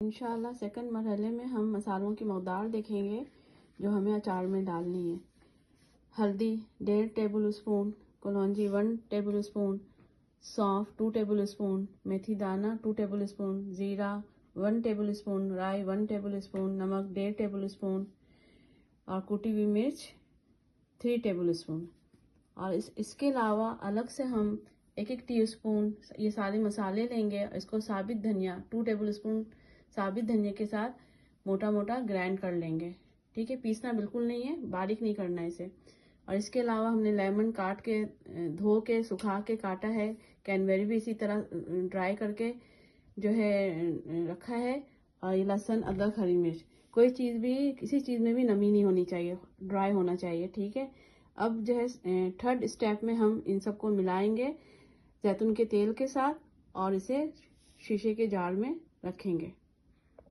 इंशाल्लाह सेकंड मरहले में हम मसालों की मकदार देखेंगे जो हमें अचार में डालनी है। हल्दी 1.5 टेबल स्पून, कलौंजी 1 टेबल स्पून, सौंफ 2 टेबल स्पून, मेथी दाना 2 टेबल स्पून, ज़ीरा 1 टेबल स्पून, राई 1 टेबल स्पून, नमक 1.5 टेबल स्पून और कुटी हुई मिर्च 3 टेबल स्पून। और इसके अलावा अलग से हम 1-1 टीस्पून ये सारे मसाले लेंगे। इसको साबित धनिया 2 टेबल स्पून साबित धनिया के साथ मोटा मोटा ग्राइंड कर लेंगे। ठीक है, पीसना बिल्कुल नहीं है, बारीक नहीं करना है इसे। और इसके अलावा हमने लेमन काट के धो के सुखा के काटा है। कैनबेरी भी इसी तरह ड्राई करके जो है रखा है। और ये लहसुन, अदरक, हरी मिर्च, कोई चीज़ भी किसी चीज़ में भी नमी नहीं होनी चाहिए, ड्राई होना चाहिए। ठीक है, अब जो है थर्ड स्टेप में हम इन सबको मिलाएंगे जैतून के तेल के साथ और इसे शीशे के जार में रखेंगे।